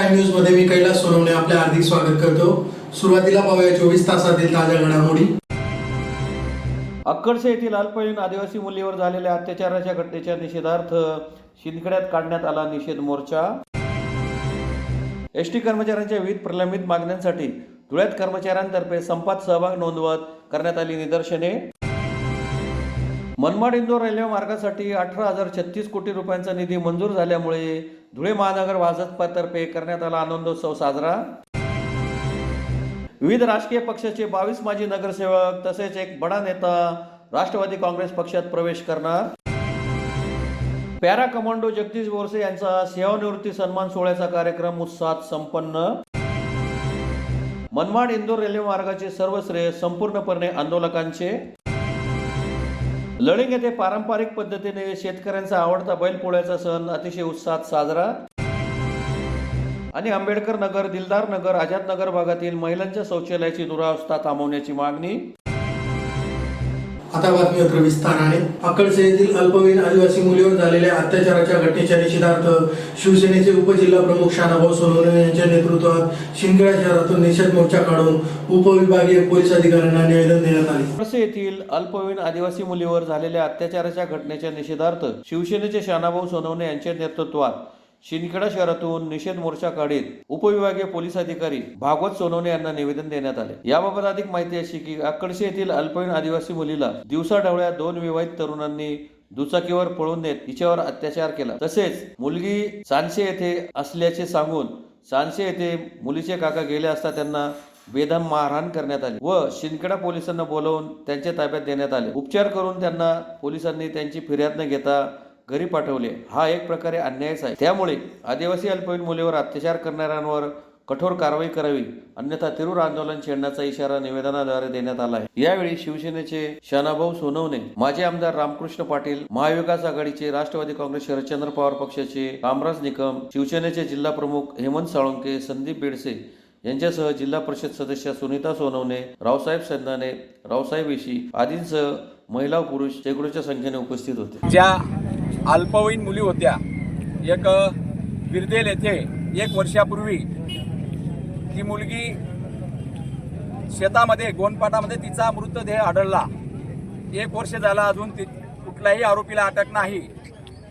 Prime news मध्ये मी कैलास सोनवणे आपले हार्दिक स्वागत करतो। सुरुवातीला पाहूया 24 तासातील ताज्या घडामोडी। अक्कडसे येथील अल्पवयीन आदिवासी मुलीवर झालेल्या अत्याचाराच्या घटनेच्या निषेधार्थ शिंदखेड्यात काढण्यात आला निषेध मोर्चा। एसटी कर्मचाऱ्यांच्या विविध प्रलंबित मागण्यांसाठी धुळ्यात कर्मचाऱ्यांतर्फे संपात सहभाग नोंदवत करण्यात आली निदर्शने। मनमाड इंदोर रेल्वे मार्गासाठी 18,036 कोटी रुपयांचा निधी मंजूर झाल्यामुळे धुळे महानगर भाजपतर्फे करण्यात आला आनंदोत्सव साजरा। विविध राजकीय पक्षाचे 22 माजी नगरसेवक तसेच एक बडा नेता राष्ट्रवादी काँग्रेस पक्षात प्रवेश करणार। पॅरा कमांडो जगदीश बोरसे यांचा सेवानिवृत्ती सन्मान सोहळ्याचा कार्यक्रम उत्साहात संपन्न। मनमाड इंदोर रेल्वे मार्गाचे सर्व श्रेय संपूर्णपणे आंदोलकांचे। लळिंग येथे पारंपरिक पद्धतीने शेतकऱ्यांचा आवडता बैलपोळ्याचा सण अतिशय उत्साहात साजरा। आणि आंबेडकर नगर, दिलदार नगर, आझाद नगर भागातील महिलांच्या शौचालयाची दुरावस्था थांबवण्याची मागणी। आता बातमी विस्ताराने। अक्कडसे येथील अल्पवयीन आदिवासी मुलीवर झालेल्या अत्याचाराच्या घटनेच्या निषेधार्थ शिवसेनेचे उपजिल्हा प्रमुख शानाभाऊ सोनवणे यांच्या नेतृत्वात शिंदखेडा शहरातून निषेध मोर्चा काढून उपविभागीय पोलीस अधिकाऱ्यांना निवेदन देण्यात आले। अक्कडसे येथील अल्पवयीन आदिवासी मुलीवर झालेल्या अत्याचाराच्या घटनेच्या निषेधार्थ शिवसेनेचे शानाभाऊ सोनवणे यांच्या नेतृत्वात शिंदखेडा शहरातून निषेध मोर्चा काढीत उपविभागीय पोलीस अधिकारी भागवत सोनवणे यांना निवेदन देण्यात आले। याबाबत अधिक माहिती अशी की अक्कडसे येथील अल्पवयीन आदिवासी मुलीला दिवसाढवळ्या 2 विवाहित तरुणांनी दुचाकीवर पळून नेत तिच्यावर अत्याचार केला। तसेच मुलगी चांदशे येथे असल्याचे सांगून चांदशे येथे मुलीचे काका गेले असता त्यांना बेदम मारहाण करण्यात आली व शिंदखेडा पोलिसांना बोलवून त्यांच्या ताब्यात देण्यात आले। उपचार करून त्यांना पोलिसांनी त्यांची फिर्याद न घेता घरी पाठवले। हा एक प्रकारे अन्यायच आहे। त्यामुळे आदिवासी अल्पवयीन मुलीवर अत्याचार करणाऱ्यांवर कठोर कारवाई करावी, अन्यथा तीव्र आंदोलन छेडण्याचा इशारा निवेदनाद्वारे देण्यात आला आहे। यावेळी शिवसेनेचे शानाभाऊ सोनवणे, माजी आमदार रामकृष्ण पाटील, महाविकास आघाडीचे राष्ट्रवादी काँग्रेस शरदचंद्र पवार पक्षाचे कामराज निकम, शिवसेनेचे जिल्हा प्रमुख हेमंत साळुंके, संदीप बेडसे यांच्यासह जिल्हा परिषद सदस्य सुनीता सोनवणे, रावसाहेब संधाने, रावसाहेब येशी आदींसह महिला व पुरुष शेकडोच्या संख्येने उपस्थित होते। ज्या अल्पवयीन मुली होत्या, एक बिरदेल येथे 1 वर्षापूर्वी ती मुलगी शेतामध्ये गोनपाटामध्ये तिचा मृतदेह आढळला। 1 वर्ष झाला, अजून कुठल्याही आरोपीला अटक नाही।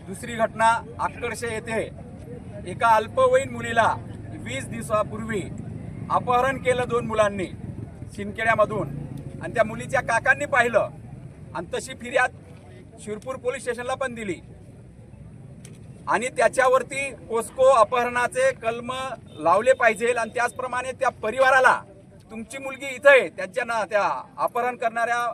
दुसरी घटना अक्कडसे येथे एका अल्पवयीन मुलीला 20 दिवसापूर्वी अपहरण केलं 2 मुलांनी शिंदखेड्यामधून, आणि त्या मुलीच्या काकांनी पाहिलं आणि तशी फिर्याद शिरपूर पोलीस स्टेशनला पण दिली आणि त्याच्यावरती पोस्को अपहरणाचे कलम लावले पाहिजे। आणि त्याचप्रमाणे त्या परिवाराला तुमची मुलगी इथं आहे, त्या अपहरण करणाऱ्या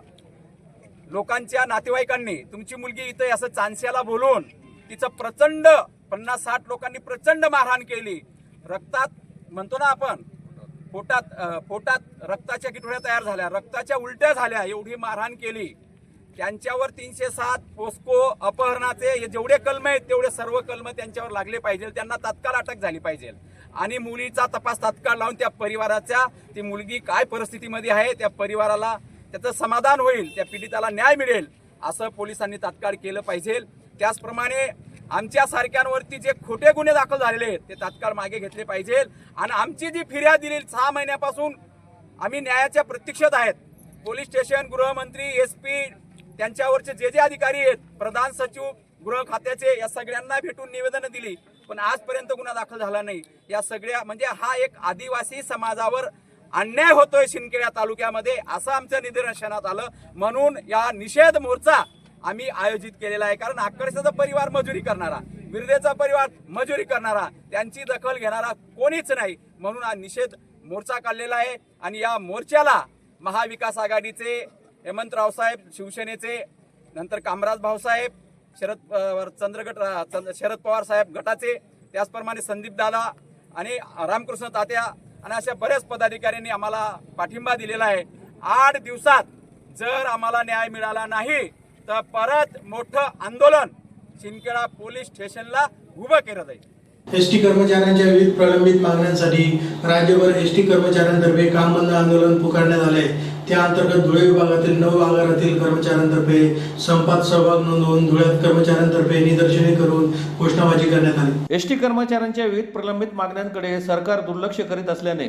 लोकांच्या नातेवाईकांनी तुमची मुलगी इथं असं चांदश्याला बोलून तिचं प्रचंड 50-60 लोकांनी प्रचंड मारहाण केली। रक्तात म्हणतो ना आपण, पोटात रक्ताच्या किटोळ्या तयार झाल्या, रक्ताच्या उलट्या झाल्या, एवढी मारहाण केली। त्यांच्यावर 307 पोस्को अपहरणाचे जेवढे कलम आहेत तेवढे सर्व कलम त्यांच्यावर लागले पाहिजे, त्यांना तात्काळ अटक झाली पाहिजे आणि मुलीचा तपास तात्काळ लावून त्या परिवाराच्या, ती मुलगी काय परिस्थितीमध्ये आहे त्या परिवाराला त्याचं समाधान होईल, त्या पीडिताला न्याय मिळेल असं पोलिसांनी तात्काळ केलं पाहिजे। त्याचप्रमाणे आमच्या सारख्यांवरती जे खोटे गुन्हे दाखल झालेले आहेत ते तात्काळ मागे घेतले पाहिजे आणि आमची जी फिर्याद दिली 6 महिन्यापासून आम्ही न्यायाच्या प्रतीक्षेत आहेत। पोलीस स्टेशन, गृहमंत्री, SP त्यांच्यावरचे जे अधिकारी आहेत, प्रधान सचिव गृह खात्याचे, या सगळ्यांना भेटून निवेदनं दिली, पण आजपर्यंत गुन्हा दाखल झाला नाही। या सगळ्या म्हणजे हा एक आदिवासी समाजावर अन्याय होतोय शिंदखेडा तालुक्यामध्ये असं आमच्या निदर्शनात आलं। म्हणून या निषेध मोर्चा आम्ही आयोजित केलेला आहे। कारण अक्कडसेचा परिवार मजुरी करणारा, बिरदेचा परिवार मजुरी करणारा, त्यांची दखल घेणारा कोणीच नाही, म्हणून हा निषेध मोर्चा काढलेला आहे। आणि या मोर्चाला महाविकास आघाडीचे हेमंतराव साहेब, शिवसेनेचे, नंतर कामराज भाऊसाहेब, शरद पवार साहेब गटाचे, त्याचप्रमाणे संदीप दादा आणि रामकृष्ण तात्या आणि अशा बऱ्याच पदाधिकाऱ्यांनी आम्हाला पाठिंबा दिलेला आहे। 8 दिवसात जर आम्हाला न्याय मिळाला नाही तर परत मोठं आंदोलन शिंदखेडा पोलीस स्टेशनला उभं केलं जाईल। एसटी कर्मचाऱ्यांच्या विविध प्रलंबित मागण्यांसाठी राज्यभर एसटी कर्मचाऱ्यांतर्फे काम बंद आंदोलन पुकारण्यात आले. त्या अंतर्गत धुळे विभागातील 9 आगारातील कर्मचाऱ्यांतर्फे संपात सहभाग नोंदवून धुळ्यात कर्मचाऱ्यांतर्फे निदर्शने करून घोषणाबाजी करण्यात आली. एसटी कर्मचाऱ्यांच्या विविध प्रलंबित मागण्यांकडे सरकार दुर्लक्ष करीत असल्याने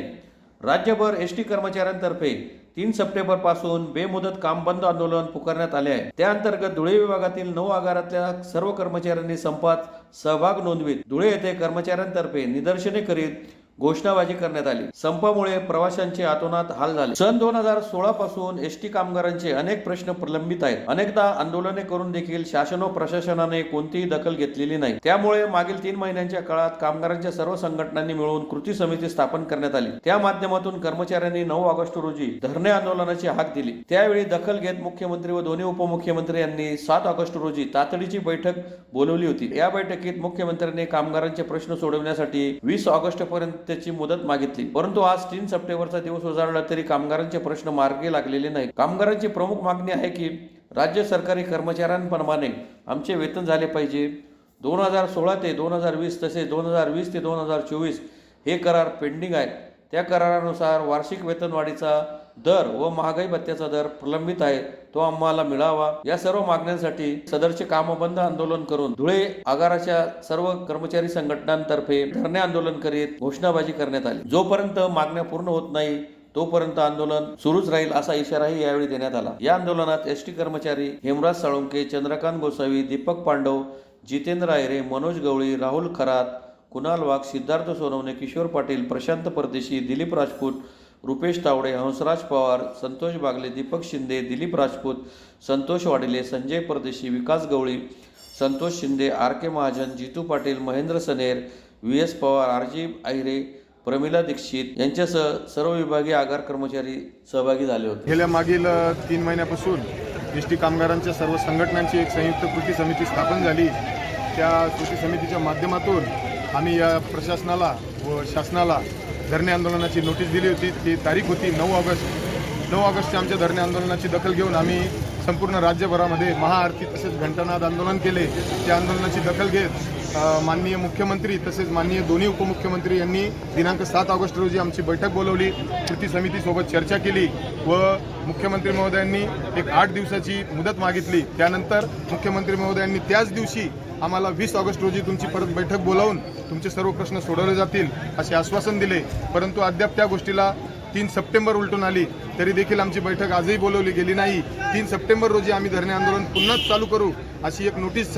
राज्यभर एसटी कर्मचाऱ्यांतर्फे 3 सप्टेंबर पासून बेमुदत काम बंद आंदोलन पुकारण्यात आले आहे. त्या अंतर्गत धुळे विभागातील 9 आगारातल्या सर्व कर्मचाऱ्यांनी संपात सहभाग नोंदवीत धुळे येथे कर्मचाऱ्यांतर्फे निदर्शने करीत घोषणाबाजी करण्यात आली. संपामुळे प्रवाशांचे अतोनात हाल झाले. सन 2016 पासून एसटी कामगारांचे अनेक प्रश्न प्रलंबित आहेत. अनेकदा आंदोलने करून देखील शासन व प्रशासनाने कोणतीही दखल घेतलेली नाही. त्यामुळे मागील 3 महिन्यांच्या काळात कामगारांच्या सर्व संघटनांनी मिळून कृती समिती स्थापन करण्यात आली. त्या माध्यमातून कर्मचाऱ्यांनी 9 ऑगस्ट रोजी धरणे आंदोलनाची हाक दिली. त्यावेळी दखल घेत मुख्यमंत्री व दोन्ही उपमुख्यमंत्री यांनी 7 ऑगस्ट रोजी तातडीची बैठक बोलवली होती. या बैठकीत मुख्यमंत्र्यांनी कामगारांचे प्रश्न सोडवण्यासाठी 20 ऑगस्ट पर्यंत त्याची मुदत मागितली. परंतु आज 3 सप्टेंबरचा दिवस उजाडला तरी कामगारांचे प्रश्न मार्गी लागलेले नाही. कामगारांची प्रमुख मागणी आहे की राज्य सरकारी कर्मचाऱ्यांप्रमाणे आमचे वेतन झाले पाहिजे. 2016 ते 2020 तसेच 2020 ते 2024 हे करार पेंडिंग आहेत. त्या करारानुसार वार्षिक वेतनवाढीचा दर व महागाई भत्त्याचा दर प्रलंबित आहे, तो आम्हाला मिळावा. या सर्व मागण्यांसाठी सदरचे कामबंद आंदोलन करून धुळे आगाराच्या सर्व कर्मचारी संघटनांतर्फे धरणे आंदोलन करीत घोषणाबाजी करण्यात आली. जोपर्यंत मागण्या पूर्ण होत नाही तोपर्यंत आंदोलन सुरूच राहील असा इशाराही यावेळी देण्यात आला. या आंदोलनात एसटी कर्मचारी हेमराज साळुंके, चंद्रकांत गोसावी, दीपक पांडव, जितेंद्र आयरे, मनोज गवळी, राहुल खरात, कुणाल वाघ, सिद्धार्थ सोनवणे, किशोर पाटील, प्रशांत परदेशी, दिलीप राजपूत, रुपेश तावडे, हंसराज पवार, संतोष बागले, दीपक शिंदे, दिलीप राजपूत, संतोष वाडिले, संजय परदेशी, विकास गवळी, संतोष शिंदे, आर के महाजन, जितू पाटील, महेंद्र सनेर, व्ही.एस. पवार, आरजी आहिरे, प्रमिला दीक्षित यांच्यासह सर्व विभागीय आगार कर्मचारी सहभागी झाले होते. गेल्या मागील 3 महिन्यापासून एसटी कामगारांच्या सर्व संघटनांची एक संयुक्त कृती समिती स्थापन झाली. त्या कृती समितीच्या माध्यमातून आम्ही या प्रशासनाला व शासनाला धरणे आंदोलनाची नोटीस दिली होती. ती तारीख होती 9 ऑगस्ट. 9 ऑगस्टच्या आमच्या धरणे आंदोलनाची दखल घेऊन आम्ही संपूर्ण राज्यभरामध्ये महाआरती तसेच घंटानाद आंदोलन केले. त्या आंदोलनाची दखल घेत माननीय मुख्यमंत्री तसेच माननीय दोन्ही उपमुख्यमंत्री यांनी दिनांक 7 ऑगस्ट रोजी आमची बैठक बोलवली. कृती समितीसोबत चर्चा केली व मुख्यमंत्री महोदयांनी एक 8 दिवसाची मुदत मागितली. त्यानंतर मुख्यमंत्री महोदयांनी त्याच दिवशी आम्हाला 20 ऑगस्ट रोजी तुमची परत बैठक बोलावून तुमचे सर्व प्रश्न सोडवले जातील असे आश्वासन दिले. परंतु अद्याप त्या गोष्टीला 3 सप्टेंबर उलटून आली तरी देखील आमची बैठक आजही बोलवली गेली नाही. 3 सप्टेंबर रोजी आम्ही धरणे आंदोलन पुन्हा चालू करू अशी एक नोटीस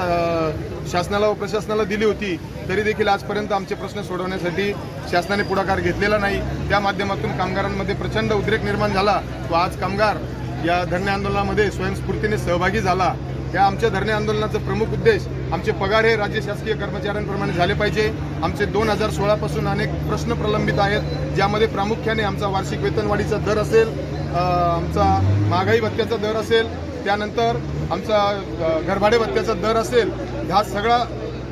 शासनाला व प्रशासनाला दिली होती. तरी देखील आजपर्यंत आमचे प्रश्न सोडवण्यासाठी शासनाने पुढाकार घेतलेला नाही. त्या माध्यमातून कामगारांमध्ये प्रचंड उद्रेक निर्माण झाला व आज कामगार या धरणे आंदोलनामध्ये स्वयंस्फूर्तीने सहभागी झाला. या आमच्या धरणे आंदोलनाचा प्रमुख उद्देश आमचे पगार हे राज्य शासकीय कर्मचाऱ्यांप्रमाणे झाले पाहिजे. आमचे 2016 पासून अनेक प्रश्न प्रलंबित आहेत, ज्यामध्ये प्रामुख्याने आमचा वार्षिक वेतनवाढीचा दर असेल, आमचा महागाई भत्त्याचा दर असेल, त्यानंतर आमचा घरभाडे भत्त्याचा दर असेल. हा सगळा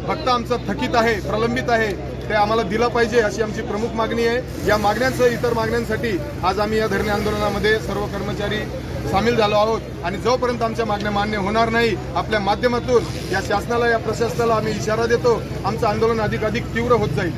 फक्त आमचा थकीत आहे, प्रलंबित आहे, ते आम्हाला दिलं पाहिजे अशी आमची प्रमुख मागणी आहे. या मागण्यांसह इतर मागण्यांसाठी आज आम्ही या धरणे आंदोलनामध्ये सर्व कर्मचारी सामील झालो आहोत आणि जोपर्यंत आमच्या मागण्या मान्य होणार नाही आपल्या माध्यमातून या शासनाला या प्रशासनाला आम्ही इशारा देतो, आमचं आंदोलन अधिक तीव्र होत जाईल.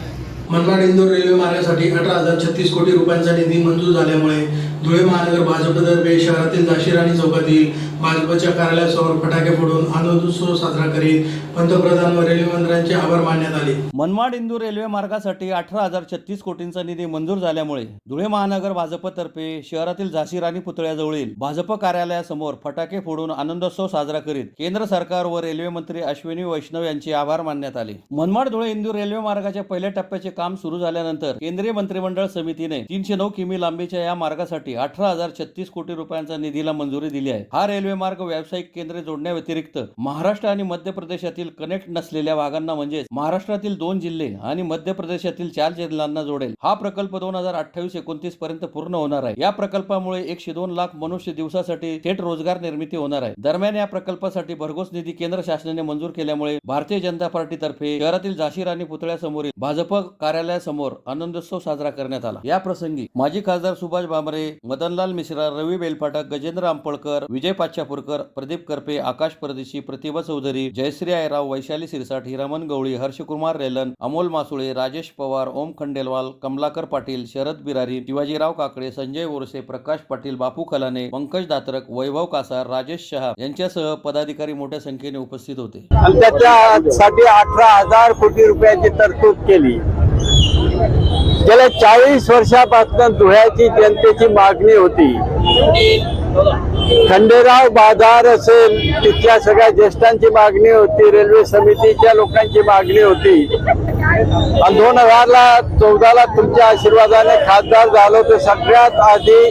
मनमाड इंदोर रेल्वे मार्गासाठी 18,036 कोटी रुपयांचा निधी मंजूर झाल्यामुळे धुळे महानगर भाजपतर्फे शहरातील झाशीराणी चौकातील भाजपच्या कार्यालयासमोर फटाके फोडून आनंदोत्सव साजरा करीत पंतप्रधान व रेल्वे मंत्र्यांचे आभार मानण्यात आले. मनमाड इंदूर रेल्वे मार्गासाठी 18,036 कोटींचा निधी मंजूर झाल्यामुळे धुळे महानगर भाजपतर्फे शहरातील झाशीराणी पुतळ्याजवळील भाजप कार्यालयासमोर फटाके फोडून आनंदोत्सव साजरा करीत केंद्र सरकार व रेल्वे मंत्री अश्विनी वैष्णव यांचे आभार मानण्यात आले. मनमाड धुळे इंदूर रेल्वे मार्गाच्या पहिल्या टप्प्याचे काम सुरू झाल्यानंतर केंद्रीय मंत्रिमंडळ समितीने 309 किमी लांबीच्या या मार्गासाठी 18,036 कोटी रुपयांचा निधीला मंजुरी दिली आहे. हा रेल्वे मार्ग व्यावसायिक केंद्रे जोडण्याव्यतिरिक्त महाराष्ट्र आणि मध्य प्रदेशातील कनेक्ट नसलेल्या भागांना म्हणजेच महाराष्ट्रातील 2 जिल्हे आणि मध्य प्रदेशातील 4 जिल्ह्यांना जोडेल. हा प्रकल्प 2028-29 पर्यंत पूर्ण होणार आहे. या प्रकल्पामुळे 102 लाख मनुष्य दिवसासाठी थेट रोजगार निर्मिती होणार आहे. दरम्यान या प्रकल्पासाठी भरघोस निधी केंद्र शासनाने मंजूर केल्यामुळे भारतीय जनता पार्टीतर्फे शहरातील झाशीराणी पुतळ्यासमोरील भाजप कार्यालयासमोर आनंदोत्सव साजरा करण्यात आला. या प्रसंगी माजी खासदार सुभाष भामरे, मदनलाल मिश्रा, रवी बेलफाटक, गजेंद्र अंपळकर, विजय पाचा चापूरकर, प्रदीप करपे, आकाश परदेशी, प्रतिभा चौधरी, जयश्री आयराव, वैशाली सिरसाट, हिरामन गवळी, हर्षकुमार रेलन, अमोल मासुळे, राजेश पवार, ओम खंडेलवाल, कमलाकर पाटील, शरद बिरारी, शिवाजीराव काकडे, संजय बोरसे, प्रकाश पाटील, बापू खलाने, पंकज दात्रक, वैभव कासार, राजेश शहा यांच्यासह पदाधिकारी मोठ्या संख्येने उपस्थित होते. आणि त्याच्यासाठी 18,000 कोटी रुपयाची तरतूद केली. गेल्या 40 वर्षापासून धुळ्याची जनतेची मागणी होती. खंडेराव बाजार असेल, तिथल्या सगळ्या ज्येष्ठांची मागणी होती, रेल्वे समितीच्या लोकांची मागणी होती. आणि 2014 तुमच्या आशीर्वादाने खासदार झालो तर सगळ्यात आधी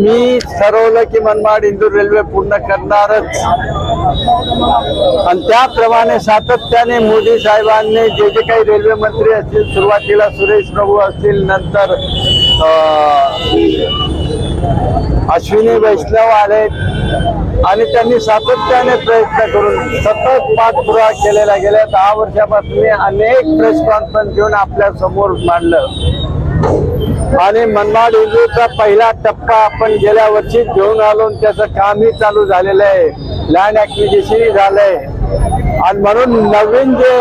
मी ठरवलं की मनमाड इंदूर रेल्वे पूर्ण करणारच. आणि त्याप्रमाणे सातत्याने मोदी साहेबांनी जे जे काही रेल्वे मंत्री असतील, सुरुवातीला सुरेश प्रभू असतील, नंतर अश्विनी वैष्णव आले आणि त्यांनी सातत्याने प्रयत्न करून सतत पाठपुरावा केलेला. गेल्या 10 वर्षापासून मी अनेक प्रेस कॉन्फरन्स घेऊन आपल्या समोर मांडलं. आणि मनमाड इंदूरचा पहिला टप्पा आपण गेल्या वर्षी घेऊन आलो. त्याचं कामही चालू झालेलं आहे, लँड ऍक्विजिशन झालंय. आणि म्हणून नवीन जे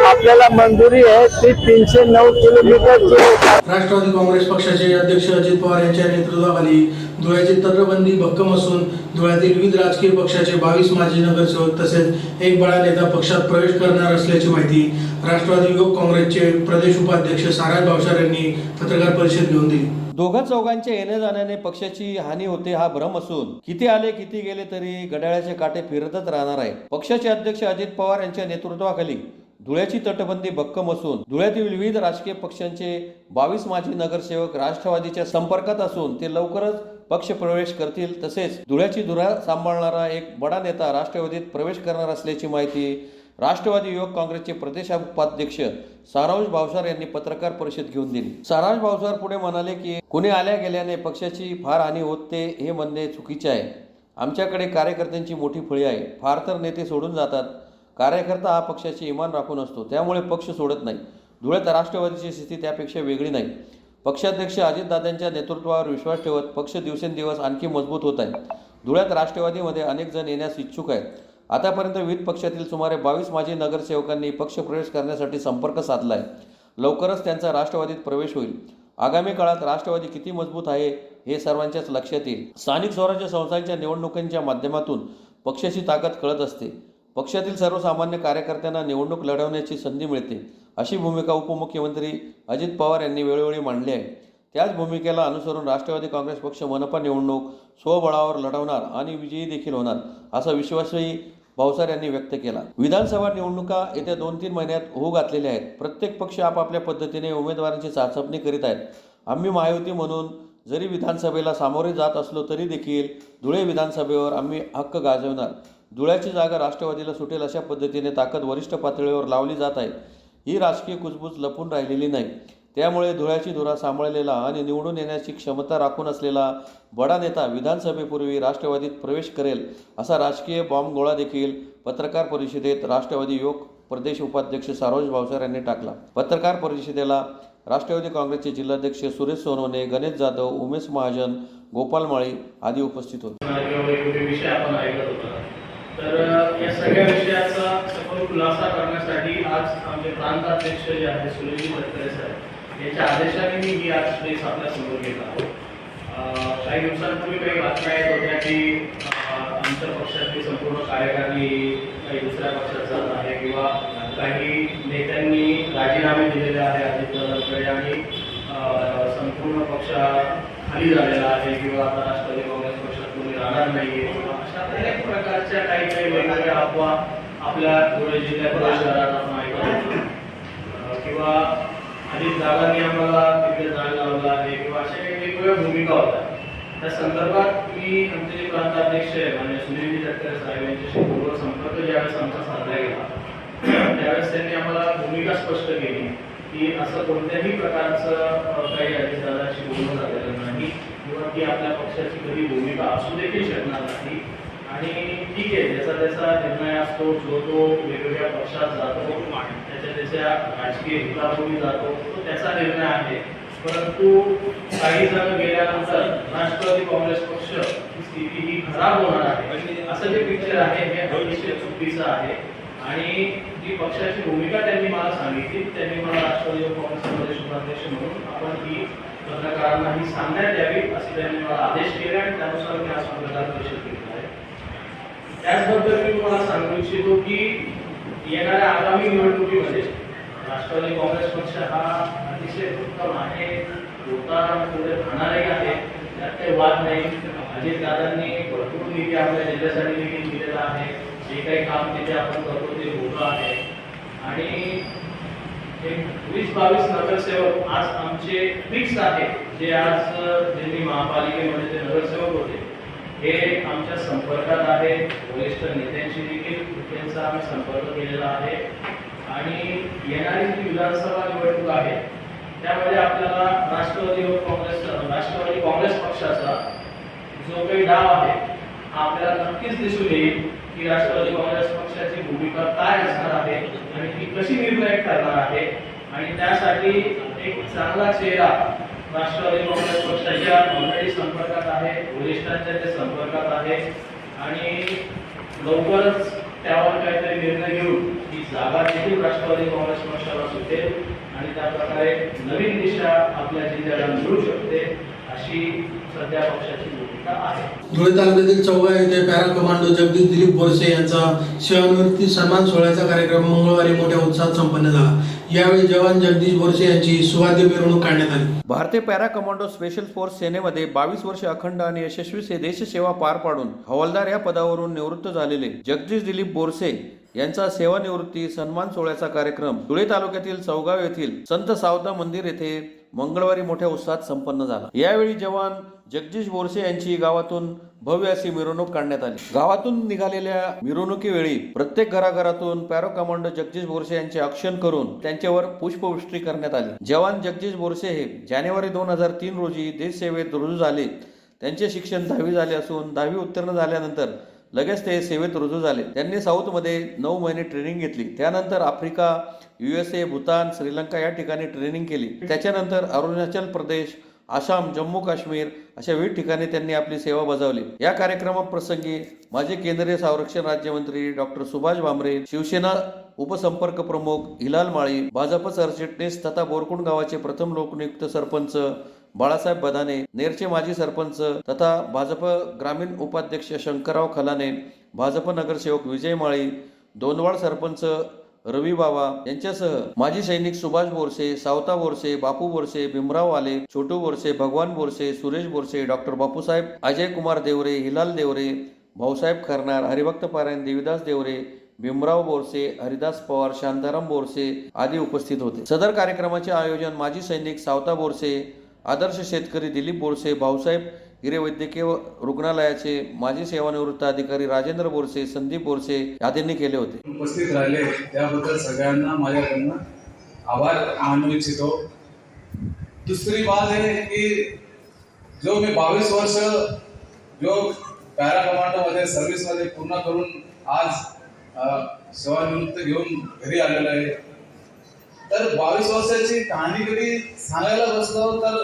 आपल्याला मंजुरी आहे ती 309 किलोमीटरची. राष्ट्रवादी काँग्रेस पक्षाचे अध्यक्ष अजित पवार यांच्या नेतृत्वाखाली धुळ्याची तटबंदी भक्कम असून धुळ्यातील विविध राजकीय पक्षाचे 22 माजी नगरसेवक तसेच एक बडा नेता पक्षात प्रवेश करणार असल्याची माहिती राष्ट्रवादी युवक काँग्रेसचे प्रदेश उपाध्यक्ष साराज भावसार यांनी पत्रकार परिषद घेऊन दिली. दोघा चौघांच्या येण्या जाण्याने पक्षाची हानी होते हा भ्रम असून किती आले किती गेले तरी घड्याळाचे काटे फिरतच राहणार आहे. पक्षाचे अध्यक्ष अजित पवार यांच्या नेतृत्वाखाली धुळ्याची तटबंदी भक्कम असून धुळ्यातील विविध राजकीय पक्षांचे 22 माजी नगरसेवक राष्ट्रवादीच्या संपर्कात असून ते लवकरच पक्ष प्रवेश करतील. तसेच धुळ्याची धुरा सांभाळणारा एक बडा नेता राष्ट्रवादीत प्रवेश करणार असल्याची माहिती राष्ट्रवादी युवक काँग्रेसचे प्रदेश उपाध्यक्ष साराज भावसार यांनी पत्रकार परिषद घेऊन दिली. साराज भावसार पुढे म्हणाले की कोणी आल्या गेल्याने पक्षाची फार हानी होते हे म्हणणे चुकीचे आहे. आमच्याकडे कार्यकर्त्यांची मोठी फळी आहे. फार तर नेते सोडून जातात. कार्यकर्ता हा पक्षाची इमान राखून असतो, त्यामुळे पक्ष सोडत नाही. धुळ्यात राष्ट्रवादीची स्थिती त्यापेक्षा वेगळी नाही. पक्षाध्यक्ष अजितदादांच्या नेतृत्वावर विश्वास ठेवत पक्ष दिवसेंदिवस आणखी मजबूत होत आहे. धुळ्यात राष्ट्रवादीमध्ये अनेक जण येण्यास इच्छुक आहेत. आतापर्यंत विविध पक्षातील सुमारे 22 माजी नगरसेवकांनी पक्ष प्रवेश करण्यासाठी संपर्क साधला आहे. लवकरच त्यांचा राष्ट्रवादीत प्रवेश होईल. आगामी काळात राष्ट्रवादी किती मजबूत आहे हे सर्वांच्याच लक्षात येईल. स्थानिक स्वराज्य संस्थांच्या निवडणुकांच्या माध्यमातून पक्षाची ताकद कळत असते. पक्षातील सर्वसामान्य कार्यकर्त्यांना निवडणूक लढवण्याची संधी मिळते, अशी भूमिका उपमुख्यमंत्री अजित पवार यांनी वेळोवेळी मांडली आहे. त्याच भूमिकेला अनुसरून राष्ट्रवादी काँग्रेस पक्ष मनपा निवडणूक स्वबळावर लढवणार आणि विजयी देखील होणार असा विश्वासही भावसार यांनी व्यक्त केला. विधानसभा निवडणुका येत्या 2-3 महिन्यात होऊ घातलेल्या आहेत. प्रत्येक पक्ष आपापल्या पद्धतीने उमेदवारांची चाचपणी करीत आहेत. आम्ही महायुती म्हणून जरी विधानसभेला सामोरे जात असलो तरी देखील धुळे विधानसभेवर आम्ही हक्क गाजवणार. धुळ्याची जागा राष्ट्रवादीला सुटेल अशा पद्धतीने ताकद वरिष्ठ पातळीवर लावली जात आहे. ही राजकीय कुजबूज लपून राहिलेली नाही. त्यामुळे धुळ्याची धुरा सांभाळलेला आणि निवडून येण्याची क्षमता राखून असलेला बडा नेता विधानसभेपूर्वी राष्ट्रवादीत प्रवेश करेल असा राजकीय बॉम्बगोळा देखील पत्रकार परिषदेत राष्ट्रवादी युवक प्रदेश उपाध्यक्ष साराज भावसार यांनी टाकला. पत्रकार परिषदेला राष्ट्रवादी काँग्रेसचे जिल्हाध्यक्ष सुरेश सोनवणे, गणेश जाधव, उमेश महाजन, गोपाल माळी आदी उपस्थित होते. विषय आपण ऐकत होता. तर या सगळ्या विषयाचा सखोल खुलासा करण्यासाठी आज आमचे प्रांताध्यक्ष जे आहेत सुनील तटकरे साहेब यांच्या आदेशाने मी ही आज प्रेस आपल्या समोर घेत आहोत. काही दिवसांपूर्वी काही बातम्या येत होत्या की आमच्या पक्षातली संपूर्ण कार्यकारिणी काही दुसऱ्या पक्षात जात आहे किंवा काही नेत्यांनी राजीनामे दिलेले आहे अजितदादांकडे आणि संपूर्ण पक्ष खाली झालेला आहे किंवा आता राष्ट्रवादी काँग्रेस पक्षात कोणी राहणार नाहीये. अशा अनेक प्रकारच्या काही वेगवेगळ्या अफवा आपल्या धुळे जिल्ह्यात शहरात आपण ऐकत होतो किंवा अजितदादांनी आम्हाला तिथे जायला लावलं आहे किंवा अशा काही वेगवेगळ्या भूमिका होत्या. त्या संदर्भात मी आमचे जे प्रांताध्यक्ष आहे म्हणजे सुनील तटकरे साहेब यांच्याशी पूर्व संपर्क ज्यावेळेस आमचा साधला गेला त्यावेळेस त्यांनी आम्हाला भूमिका स्पष्ट केली की असं कोणत्याही प्रकारचं काही अजितदादांशी बोलणं झालेलं नाही किंवा ती आपल्या पक्षाची कधी भूमिका असू देखील शकणार नाही. आणि ठीक आहे, ज्याचा निर्णय असतो जो तो वेगवेगळ्या पक्षात जातो त्याच्या राजकीय हितापोटी जातो तो त्याचा निर्णय आहे. परंतु काही जण गेल्यानंतर राष्ट्रवादी काँग्रेस पक्ष स्थिती ही खराब होणार आहे असं जे पिक्चर आहे हे अतिशय चुकीचं आहे. आणि जी पक्षाची भूमिका त्यांनी मला सांगितली, त्यांनी मला राष्ट्रवादी काँग्रेसचे प्रदेश उपाध्यक्ष म्हणून आपण ही पत्रकारांना ही सांगण्यात यावी असे त्यांनी मला आदेश केले आणि त्यानुसार मी आज पत्रकार परिषद घेतला आहे. त्याचबद्दल मी तुम्हाला सांगू इच्छितो की येणाऱ्या आगामी निवडणुकीमध्ये राष्ट्रवादी काँग्रेस पक्ष हा अतिशय उत्तम आहे, होता पुढे राहणारही आहे, त्यात काही वाद नाही. अजितदादांनी भरपूर निधी आपल्या जिल्ह्यासाठी देखील दिलेला आहे, जे काही काम तिथे आपण करतो ते होतं आहे. आणि 20-22 नगरसेवक आज आमचे फिक्स आहे, जे आज दिल्ली महापालिकेमध्ये जे नगरसेवक होते हे आमच्या संपर्कात आहे. वरिष्ठ नेत्यांशी देखील त्यांचा आम्ही संपर्क केलेला आहे. आणि येणारी जी विधानसभा निवडणूक आहे त्यामध्ये आपल्याला राष्ट्रवादी काँग्रेस पक्षाचा जो काही डाव आहे हा आपल्याला नक्कीच दिसून येईल की राष्ट्रवादी काँग्रेस पक्षाची भूमिका काय असणार आहे आणि ती कशी निर्णायक ठरणार आहे. आणि त्यासाठी एक चांगला चेहरा राष्ट्रवादी काँग्रेस पक्षाच्या ऑलरेडी संपर्कात आहे, वरिष्ठांच्या ते संपर्कात आहे आणि लवकरच त्यावर काहीतरी निर्णय घेऊन ही जागा देखील राष्ट्रवादी काँग्रेस पक्षाला सुटेल आणि त्या प्रकारे नवीन दिशा आपल्या जिल्ह्याला मिळू शकते अशी सध्या पक्षाची भूमिका आहे. धुळे तालुक्यातील चौगा येथे पॅरा कमांडो जगदीश दिलीप बोरसे यांचा सेवानिवृत्ती सन्मान सोहळ्याचा कार्यक्रम मंगळवारी मोठ्या उत्साहात संपन्न झाला. यावेळी जवान जगदीश बोरसे यांची सुवाद्य मिरवणूक काढण्यात आली. भारतीय पॅरा कमांडो स्पेशल फोर्स सेनेमध्ये 22 वर्ष अखंड आणि यशस्वी देशसेवा पार पाडून हवालदार या पदावरून निवृत्त झालेले जगदीश दिलीप बोरसे यांचा सेवानिवृत्ती सन्मान सोहळ्याचा कार्यक्रम धुळे तालुक्यातील चौगाव येथील संत सावता मंदिर येथे मंगळवारी मोठ्या उत्साहात संपन्न झाला. यावेळी जवान जगदीश बोरसे यांची गावातून भव्य अशी मिरवणूक काढण्यात आली. गावातून निघालेल्या मिरवणुकीवेळी प्रत्येक घराघरातून पॅरा कमांडो जगदीश बोरसे यांचे औक्षण करून त्यांच्यावर पुष्पवृष्टी करण्यात आली. जवान जगदीश बोरसे हे जानेवारी 2003 रोजी देशसेवेत रुजू झाले. त्यांचे शिक्षण 10वी झाले असून 10वी उत्तीर्ण झाल्यानंतर लगेच ते सेवेत रुजू झाले. त्यांनी साऊथमध्ये 9 महिने ट्रेनिंग घेतली. त्यानंतर आफ्रिका, USA, भूतान, श्रीलंका या ठिकाणी ट्रेनिंग केली. त्याच्यानंतर अरुणाचल प्रदेश, आसाम, जम्मू काश्मीर अशा विविध ठिकाणी त्यांनी आपली सेवा बजावली. या कार्यक्रमाप्रसंगी माजी केंद्रीय संरक्षण राज्यमंत्री डॉक्टर सुभाष भामरे, शिवसेना उपसंपर्क प्रमुख हिलाल माळी, भाजप सरचिटणीस तथा बोरकुंड गावाचे प्रथम लोकनियुक्त सरपंच बाळासाहेब बदाने, नेरचे माजी सरपंच तथा भाजप ग्रामीण उपाध्यक्ष शंकरराव खलाने, भाजप नगरसेवक विजय माळी, दोनवाड सरपंच रवी बाबा यांच्यासह माजी सैनिक सुभाष बोरसे, सावता बोरसे, बापू बोरसे, भीमराव आले, छोटू बोरसे, भगवान बोरसे, सुरेश बोरसे, डॉक्टर बापूसाहेब, अजय कुमार देवरे, हिलाल देवरे, भाऊसाहेब खरनार, हरिभक्त पारायण, देविदास देवरे, भीमराव बोरसे, हरिदास पवार, शांताराम बोरसे आदी उपस्थित होते. सदर कार्यक्रमाचे आयोजन माजी सैनिक सावता बोरसे, आदर्श शेतकरी दिलीप बोरसे, भाऊसाहेब हिरे वैद्यकीय रुग्णालयाचे माजी सेवानिवृत्त अधिकारी राजेंद्र बोरसे, संदीप बोरसे आदींनी केले होते. उपस्थित राहिले त्याबद्दल सगळ्यांना माझ्याकडनं आभार मानू इच्छितो. दुसरी बात है की जो मी 22 वर्ष जो पॅरा कमांडोमध्ये सर्व्हिसमध्ये पूर्ण करून आज सेवानिवृत्त घेऊन घरी आलेलो आहे, तर 22 वर्षाची कहाणी कधी सांगायला बसलो तर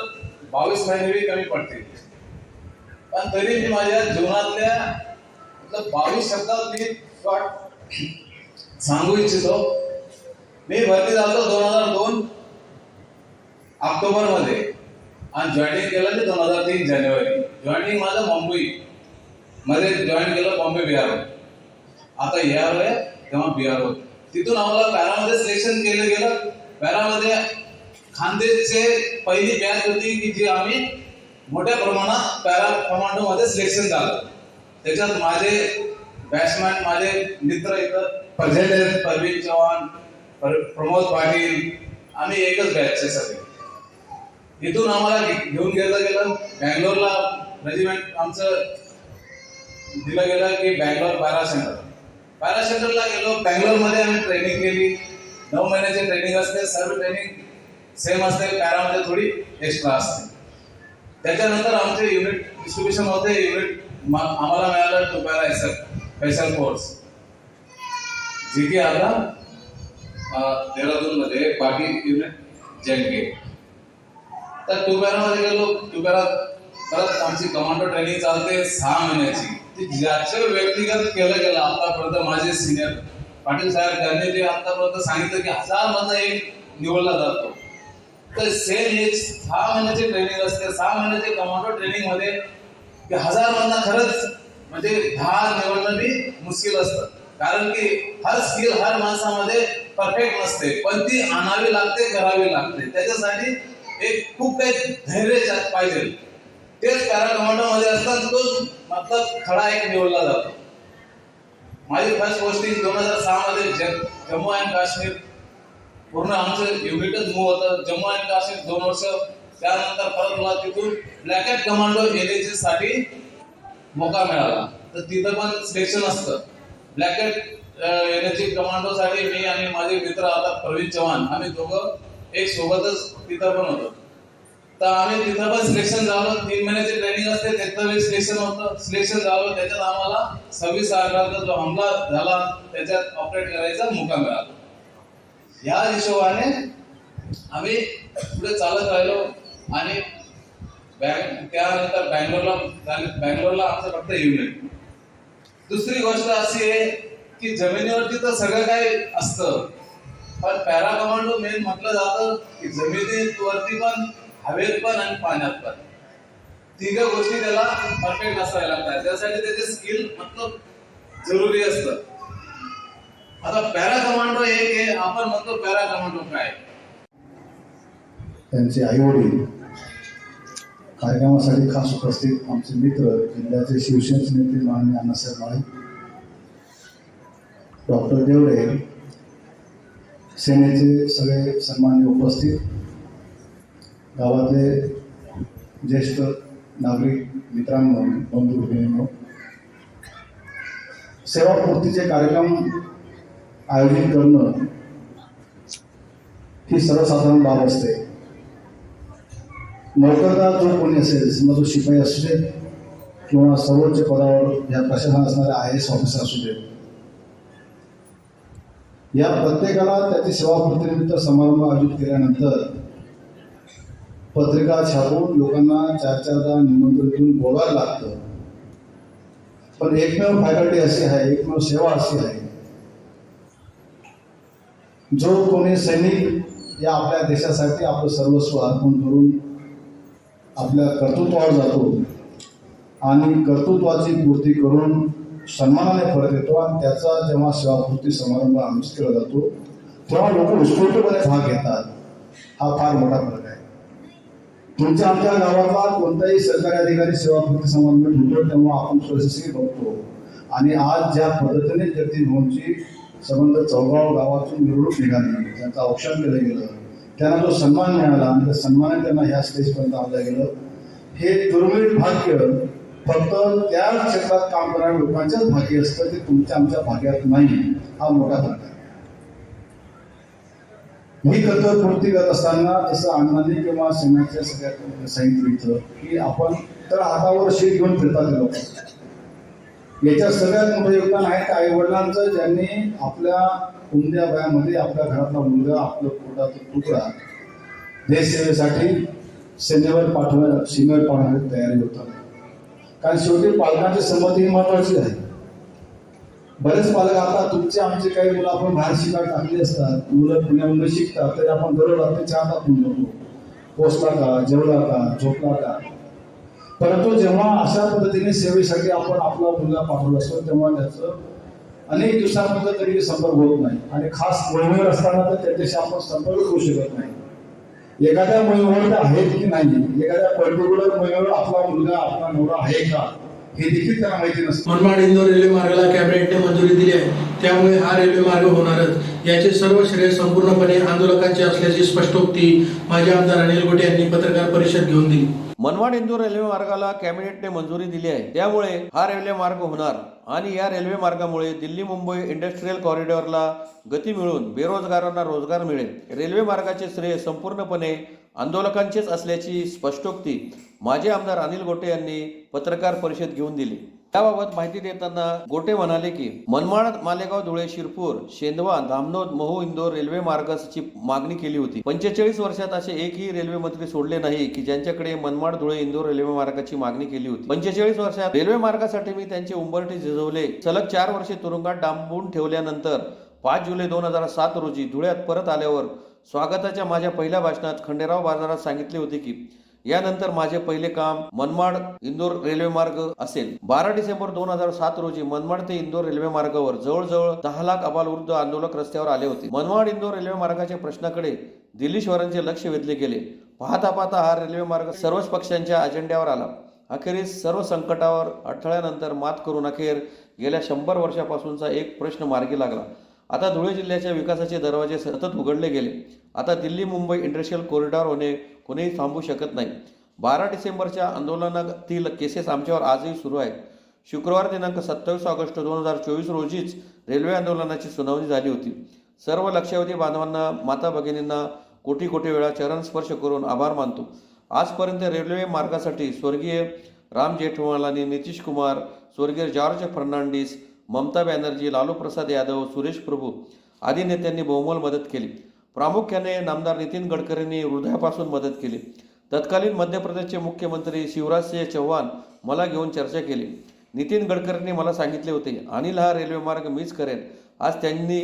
22 महिने कमी पडतील. पण तरी मी माझ्या जीवनातल्या 22 शब्दात मी सांगू इच्छितो. मी भरती झालो 2002 ऑक्टोबर मध्ये आणि जॉईनिंग केलं ते 2003 जानेवारी. जॉईनिंग माझं मुंबई मध्ये जॉईन केलं, बॉम्बे बिहार. आता बिहार आहे तेव्हा बिहार होत. तिथून आम्हाला पॅरामध्ये सिलेक्शन केलं गेलं. पॅरामध्ये खानदेशचे पहिली बॅच होती की जी आम्ही मोठ्या प्रमाणात पॅरा कमांडो मध्ये सिलेक्शन झालं. त्याच्यात माझे बॅट्समॅन, माझे मित्र इथं प्रजेश, परवीन चव्हाण, प्रमोद पाटील, आम्ही एकच बॅचचे सगळे. इथून आम्हाला घेऊन गेलं बँगलोरला. रेजिमेंट आमचं दिलं गेलं की बँगलोर पॅरा सेंटरला गेलो. बँगलोरमध्ये आम्ही ट्रेनिंग केली. 9 महिन्याची ट्रेनिंग असते. सर्व ट्रेनिंग सेम असते, पॅरामध्ये थोडी एक्स्ट्रा असते. त्याच्यानंतर आमचे युनिट डिस्ट्रीब्युशन होते. युनिट आम्हाला मिळालं two para SF special force, जी की आता देहरादून मध्ये बाकी युनिट JNK. तर ट्युबेरामध्ये गेलो. ट्युबेरात परत आमची कमांडो ट्रेनिंग चालते 6 महिन्याची. ती ज्याचे व्यक्तिगत केलं गेलं आतापर्यंत माझे सिनियर पाटील साहेब त्यांनी जे आतापर्यंत सांगितलं की 1000 मधनं एक निवडला जातो. तर सेम हे 6 महिन्याची ट्रेनिंग असते. 6 महिन्याची कमांडो ट्रेनिंग मध्ये 1000 मधनं खरंच म्हणजे 10 निवडणं बी मुश्किल असतं. कारण की हर स्किल हर माणसामध्ये परफेक्ट नसते, पण ती आणावी लागते, करावी लागते. त्याच्यासाठी एक खूप काही धैर्य पाहिजे. तेच पॅरा कमांडो मध्ये असतात, तो मतलब खडा एक निवडला जातो. माझी फर्स्ट पोस्टिंग 2006 मध्ये जम्मू अँड काश्मीर. पूर्ण आमचं युनिटच मूव होतं जम्मू अँड काश्मीर 2 वर्ष. त्यानंतर परत मला तिथून ब्लॅक हॅट कमांडो एनएसी साठी मोका मिळाला. तर तिथं पण सिलेक्शन असतं. ब्लॅक हॅट एनएसी कमांडो साठी मी आणि माझे मित्र आता प्रवीण चव्हाण आम्ही दोघं एक सोबतच तिथं पण होतो. तर आम्ही तिथं पण सिलेक्शन झालो. 3 महिन्याची ट्रेनिंग असते, त्याचं सिलेक्शन होतं. सिलेक्शन झालो, त्याच्यात आम्हाला 26 आगराचा जो हमला झाला त्याच्यात ऑपरेट करायचा मोका मिळाला. या हिशोबाने आम्ही पुढे चालत राहिलो आणि त्यानंतर बँगलोरला आमचं फक्त युनिट. दुसरी गोष्ट अशी आहे की जमिनीवरती तर सगळं काही असतं, पण पॅरा कमांडो मेन म्हटलं जातं की जमिनीवरती पण, हवेत पण आणि पाण्यात पण. तिघ गोष्टी त्याला परफेक्ट असायला लागतात. त्यासाठी त्याचे स्किल मतलब जरुरी असतं. आता पॅरा कमांडो एक आहे. आपण म्हणतो पॅरा कमांडो काय. त्यांचे आईवडील, कार्यक्रमासाठी खास उपस्थित आमचे मित्र, जिल्ह्याचे शिवसेनेचे नेते माननीय अण्णासाहेब माळी, डॉक्टर देवडे, सेनेचे सगळे सन्माननीय उपस्थित, गावातले ज्येष्ठ नागरिक मित्रांनो, बंधू भगिनींनो, सेवापूर्तीचे कार्यक्रम आयोजित करणं ही सर्वसाधारण बाब असते. नोकरदार जो कोणी असेल, समजा तो शिपाई असू दे किंवा सर्वोच्च पदावर या प्रशासनात असणारे IAS ऑफिसर असू दे, या प्रत्येकाला त्याची सेवापूर्तीनिमित्त समारंभ आयोजित केल्यानंतर पत्रिका छापून लोकांना 4-4दा निमंत्रण देऊन बोलायला लागतं. पण एकमेव फॅकल्टी अशी आहे, एकमेव सेवा अशी आहे, जो कोणी सैनिक या आपल्या देशासाठी आपलं सर्वस्व अर्पण करून आपल्या कर्तृत्वावर जातो आणि कर्तृत्वाची पूर्ती करून सन्मानाने परत येतो आणि त्याचा जेव्हा सेवापूर्ती समारंभ आयोजित केला जातो तेव्हा लोक उत्स्फूर्तपणे भाग घेतात. हा फार मोठा फरक आहे. तुमच्या आमच्या गावातला कोणताही सरकारी अधिकारी सेवापूर्ती समारंभ ठेवतो तेव्हा आपण स्वयंसेवी बघतो. आणि आज ज्या पद्धतीने जगदीश संबंध चौगाव गावातून मिरवणूक निघाली, त्यांचं औक्षण केलं गेलं, त्यांना जो सन्मान मिळाला आणि त्या सन्मानाने त्यांना ह्या स्टेजपर्यंत आणलं गेलं, हे दुर्मिळ भाग्य फक्त त्या क्षेत्रात काम करणाऱ्या लोकांच्याच भाग्य असतं, ते तुमच्या आमच्या भाग्यात नाही. हा मोठा फरक आहे. ही कर्तव्यपूर्ती करत असताना जसं अण्णांनी किंवा सेनेच्या सगळ्या सांगितलं इथं की आपण तर हातावर शीट घेऊन फिरतात लोक. याच्यात सगळ्यात मोठं योगदान आहे त्या आईवडिलांचं, ज्यांनी आपल्या उमद्या वयामध्ये आपल्या घरातला मुलगा, आपलं पोटाचा तुकडा देशसेवेसाठी सीमेवर पाठवण्याची तयारी होतात. कारण शेवटी पालकांची संमती ही महत्वाची आहे. बरेच पालक आता तुमचे आमचे काही मुलं आपण बाहेर शिकायला टाकली असतात, मुलं पुण्यामध्ये शिकतात, तरी आपण दररोज रात्री 4 तास फोन करतो, पोचला का, जेवला का, झोपला का. परंतु जेव्हा अशा पद्धतीने सेवेसाठी आपण आपला मुलगा पाठवला असतो तेव्हा त्याचं अनेक दिवसांपर्यंत तरी संपर्क होत नाही. आणि खास मोहिमेवर असताना तर त्याच्याशी आपण संपर्क करू शकत नाही. एखाद्या मोहिमेवर आहेत की नाही, एखाद्या पर्टिक्युलर मोहिमेवर आपला मुलगा, आपला नवरा आहे का, हे देखील त्यांना माहिती नसतं. मनमाड इंदोर रेल्वे मार्गाला कॅबिनेटने मंजुरी दिली आहे, त्यामुळे हा रेल्वे मार्ग होणारच. याचे सर्व श्रेय संपूर्णपणे आंदोलकांचे असल्याची स्पष्टोक्ती माजी आमदार अनिल गोटे यांनी पत्रकार परिषद घेऊन दिली. मनमाड इंदूर रेल्वे मार्गाला कॅबिनेटने मंजुरी दिली आहे, त्यामुळे हा रेल्वे मार्ग होणार आणि या रेल्वे मार्गामुळे दिल्ली मुंबई इंडस्ट्रियल कॉरिडॉरला गती मिळून बेरोजगारांना रोजगार मिळेल. रेल्वे मार्गाचे श्रेय संपूर्णपणे आंदोलकांचेच असल्याची स्पष्टोक्ती माजी आमदार अनिल गोटे यांनी पत्रकार परिषद घेऊन दिली. त्याबाबत माहिती देताना गोटे म्हणाले की मनमाड, मालेगाव, धुळे, शिरपूर, शेंदवा, धामणोद, महू, इंदोर रेल्वे मार्गाची मागणी केली होती. 45 वर्षात असे एकही रेल्वे मंत्री सोडले नाही की ज्यांच्याकडे मनमाड, धुळे, इंदोर रेल्वे मार्गाची मागणी केली होती. 45 वर्षात रेल्वे मार्गासाठी मी त्यांचे उंबरठे झिजवले. सलग 4 वर्षे तुरुंगात डांबून ठेवल्यानंतर 5 जुलै 2007 रोजी धुळ्यात परत आल्यावर स्वागताच्या माझ्या पहिल्या भाषणात खंडेराव बाजारात सांगितले होते की यानंतर माझे पहिले काम मनमाड इंदोर रेल्वे मार्ग असेल. 12 डिसेंबर 2007 रोजी मनमाड ते इंदोर रेल्वे मार्गावर जवळजवळ 10 लाख अबालवृद्ध आंदोलक रस्त्यावर आले होते. मनमाड इंदोर रेल्वे मार्गाच्या प्रश्नाकडे दिल्ली शहरांचे लक्ष वेधले गेले. पाहता पाहता हा रेल्वे मार्ग सर्वच पक्षांच्या अजेंड्यावर आला. अखेरीस सर्व संकटावर अडथळ्यानंतर मात करून अखेर गेल्या 100 वर्षापासूनचा एक प्रश्न मार्गी लागला. आता धुळे जिल्ह्याच्या विकासाचे दरवाजे सतत उघडले गेले. आता दिल्ली मुंबई इंडस्ट्रियल कॉरिडॉर होणे कोणीही थांबवू शकत नाही. 12 डिसेंबरच्या आंदोलनातील केसेस आमच्यावर आजही सुरू आहेत. शुक्रवार दिनांक 27 ऑगस्ट 2024 रोजीच रेल्वे आंदोलनाची सुनावणी झाली होती. सर्व लक्षावधी बांधवांना, माता भगिनींना कोटी कोटी वेळा चरण स्पर्श करून आभार मानतो. आजपर्यंत रेल्वे मार्गासाठी स्वर्गीय राम जेठमलानी, नितीश कुमार, स्वर्गीय जॉर्ज फर्नांडिस, ममता बॅनर्जी, लालू प्रसाद यादव, सुरेश प्रभू आदी नेत्यांनी बहुमोल मदत केली. प्रामुख्याने नामदार नितीन गडकरींनी हृदयापासून मदत केली. तत्कालीन मध्य प्रदेशचे मुख्यमंत्री शिवराजसिंह चौहान मला घेऊन चर्चा केली. नितीन गडकरींनी मला सांगितले होते, अनिल हा रेल्वे मार्ग मीच करेन. आज त्यांनी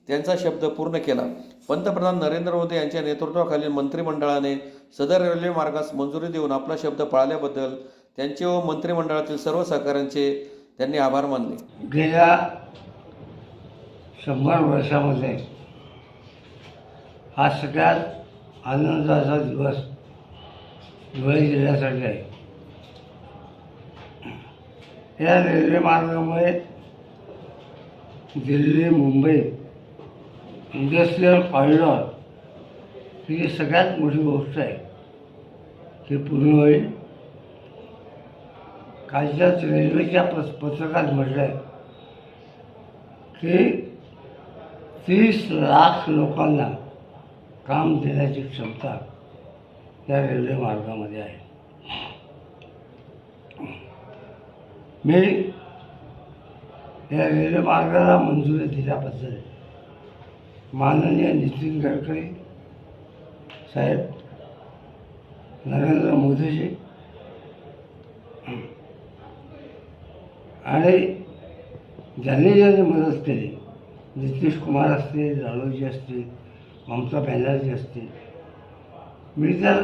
त्यांचा शब्द पूर्ण केला. पंतप्रधान नरेंद्र मोदी यांच्या नेतृत्वाखालील मंत्रिमंडळाने सदर रेल्वे मार्गास मंजुरी देऊन आपला शब्द पाळल्याबद्दल त्यांचे व मंत्रिमंडळातील सर्व सहकाऱ्यांचे त्यांनी आभार मानले. गेल्या 100 वर्षामध्ये हा सगळ्यात आनंदाचा दिवस धुळे जिल्ह्यासाठी आहे. या रेल्वे मार्गामुळे दिल्ली मुंबई इंडस्ट्रियल कॉरिडॉर ही सगळ्यात मोठी गोष्ट आहे ही पूर्ण होईल. कालच्याच रेल्वेच्या पत्रकात म्हटलं आहे की 30 लाख लोकांना काम देण्याची क्षमता या रेल्वे मार्गामध्ये आहे. मी या रेल्वे मार्गाला मंजुरी दिल्याबद्दल माननीय नितीन गडकरी साहेब, नरेंद्र मोदीजी आणि ज्यांनी मदत केली, नितीश कुमार असतील, लालूजी असतील, ममता बॅनर्जी असतील, मी तर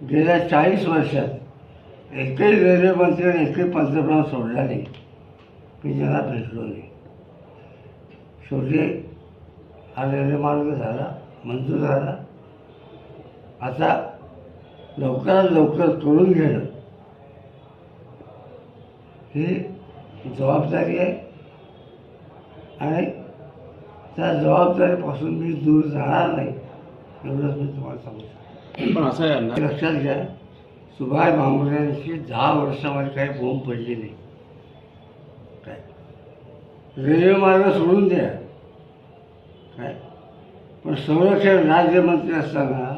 गेल्या 40 वर्षात एकही रेल्वे मंत्री आणि एकही पंतप्रधान सोडला नाही मी ज्यांना भेटलो नाही. शेवटी हा रेल्वे मार्ग झाला, मंजूर झाला. आता लवकरात लवकर करून घेणं ही जबाबदारी आहे आणि त्या जबाबदारीपासून मी दूर जाणार नाही एवढंच मी तुम्हाला सांगू शकतो. पण असं आहे ना, लक्षात घ्या, सुभाष भामरेंची 10 वर्षामध्ये काही बोंब पडली नाही. काय रेल्वे मार्ग सोडून द्या काय, पण संरक्षण राज्यमंत्री असताना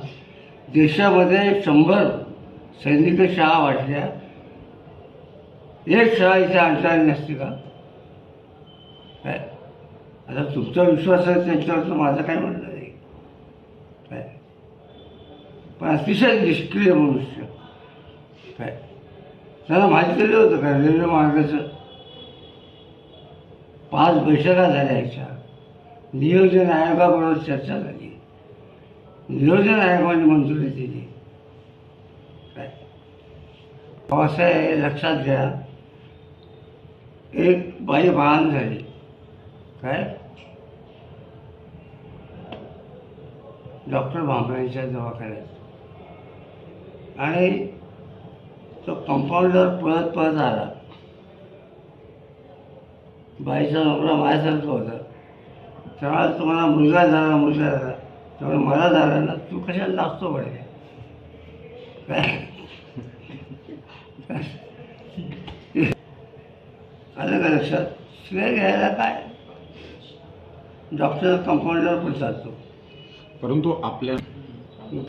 देशामध्ये 100 सैनिकी शाळा वाटल्या, एक शाळा इथे आणता नसती का काय. आता तुमचा विश्वास आहे त्यांच्यावर, तर माझं काय म्हणणं नाही काय. पण अतिशय निष्क्रिय मनुष्य काय, त्यांना माहिती दिलं होतं का रेल्वे मार्गाचं 5 बैठका झाल्या याच्या, नियोजन आयोगाबरोबर चर्चा झाली, नियोजन आयोगाने मंजुरी दिली काय. असं आहे, लक्षात घ्या, एक बाई वाहन झाली काय डॉक्टर भांबरेंच्या दवाखान्यात, आणि तो कंपाऊंडर पळत पळत आला. बाईचा नवरा माझ्यासारखं होता. तेव्हा तुम्हाला मुलगा झाला, तेव्हा मला झाला ना, तू कशाला लागतो पडे काय. आलं का लक्षात. श्रेय घ्यायला काय, डॉक्टर कंपाऊंडर पण चालतो. परंतु आपल्या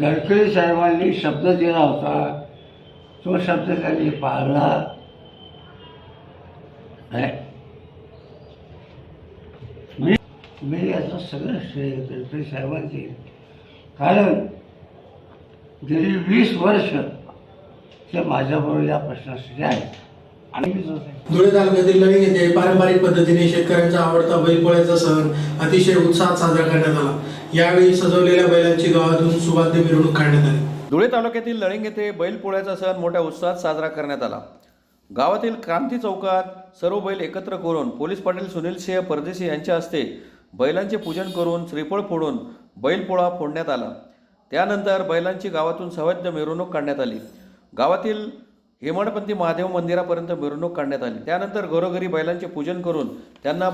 गडकरी साहेबांनी शब्द दिला होता, तो शब्द त्यांनी पाळला मी याचं सगळं श्रेय करतो साहेबांचे, कारण गेली 20 वर्ष ते माझ्याबरोबर या प्रश्नासाठी आहेत. आणि धुळे तालुक्यातील लळिंग येथे पारंपरिक पद्धतीने शेतकऱ्यांचा आवडता बैलपोळ्याचा सण अतिशय उत्साहात साजरा करण्यात आला. यावेळी सजवलेल्या बैलांची गावातून सुवाद्य मिरवणूक काढण्यात आली. धुळे तालुक्यातील लळिंग येथे बैलपोळ्याचा सण मोठ्या उत्साहात साजरा करण्यात आला. गावातील क्रांती चौकात सर्व बैल एकत्र करून पोलीस पाटील सुनील सिंह परदेशी यांच्या हस्ते बैलांचे पूजन करून श्रीफळ फोडून बैलपोळा फोडण्यात आला. त्यानंतर बैलांची गावातून सवाद्य मिरवणूक काढण्यात आली. गावातील हेमाडपंथी महादेव मंदिरापर्यंत मिरवणूक काढण्यात आली. त्यानंतर घरोघरी बैलांचे पूजन करून त्यांना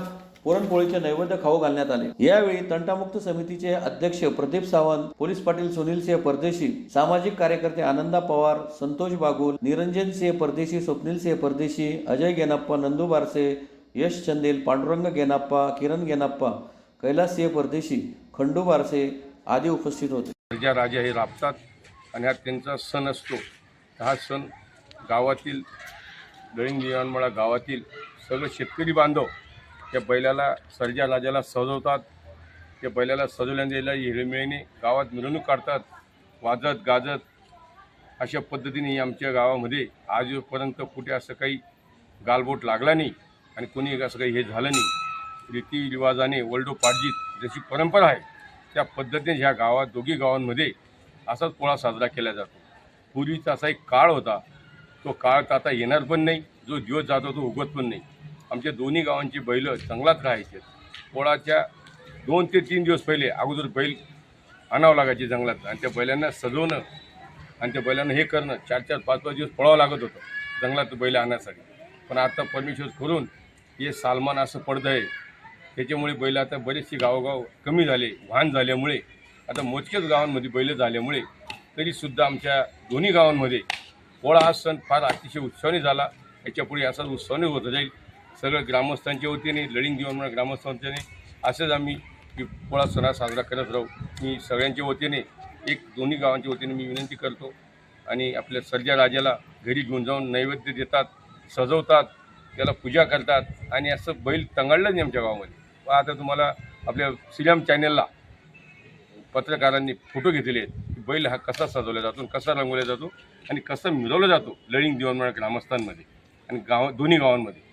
पुरणपोळीचे नैवेद्य खाऊ घालण्यात आले. यावेळी तंटामुक्त समितीचे अध्यक्ष प्रदीप सावंत, पोलीस पाटील सुनील सिंह परदेशी, सामाजिक कार्यकर्ते आनंदा पवार, संतोष बागुल, निरंजन सिंह परदेशी, स्वप्नील सिंह परदेशी, अजय गेनाप्पा, नंदू बारसे, यश चंदेल, पांडुरंग गेनाप्पा, किरण गेनाप्पा, कैलास सिंह परदेशी, खंडू बारसे आदी उपस्थित होते. सर्जा राजा हे राबतात आणि हा त्यांचा सण असतो. हा सण गावातील लळिंग दिवाणमळा गावातील सगळे शेतकरी बांधव त्या बैलाला सर्जा राजाला सजवतात. त्या बैलाला सजवल्याने हिरमिळीने गावात मिरवणूक काढतात, वाजत गाजत. अशा पद्धतीने आमच्या गावामध्ये आजपर्यंत कुठे असं काही गालबोट लागला नाही आणि कोणी असं काही हे झालं नाही. रीतिरिवाजाने वल्डोपार्जित जशी परंपरा आहे त्या पद्धतीने ह्या गावात दोघी गावांमध्ये असाच पोळा साजरा केला जातो. पूर्वीचा असा एक काळ होता, तो काळ तर आता येणार पण नाही, जो दिवस जातो तो उगत पण नाही. आमच्या दोन्ही गावांची बैल जंगलात राहायचे. पोळाच्या 2 ते 3 दिवस पहिले अगोदर बैल आणावं लागायचे जंगलात आणि त्या बैलांना सजवणं आणि त्या बैलांना हे करणं 4-4, 5-5 दिवस पळावं लागत होतं जंगलात बैल आणण्यासाठी. पण आता परमेश्वर करून हे सालमान असं पडतं आहे, त्याच्यामुळे बैल आता बरेचसे गावोगाव कमी झाले. वाहन झाल्यामुळे आता मोजकेच गावांमध्ये बैल झाल्यामुळे तरीसुद्धा आमच्या दोन्ही गावांमध्ये पोळा हा सण फार अतिशय उत्साहाने झाला. याच्यापुढे असाच उत्साहाने होत जाईल. सगळं ग्रामस्थांच्या वतीने, लळिंग दिवाणमळा ग्रामस्थांच्या असंच आम्ही पोळा सण साजरा करत राहू. मी सगळ्यांच्या वतीने दोन्ही गावांच्या वतीने मी विनंती करतो. आणि आपल्या सर्जा राजाला घरी घेऊन जाऊन नैवेद्य देतात, सजवतात, त्याला पूजा करतात आणि असं बैल तंगडलं नाही आमच्या गावामध्ये. आता तुम्हाला आपल्या श्रीराम चॅनलला पत्रकारांनी फोटो घेतलेले आहेत. बैल हा कसा सजवला जातो, कसा रंगवला जातो आणि कसा मिरवला जातो लळिंग दिवाणमळा ग्रामस्थांमध्ये आणि दोन्ही गावांमध्ये.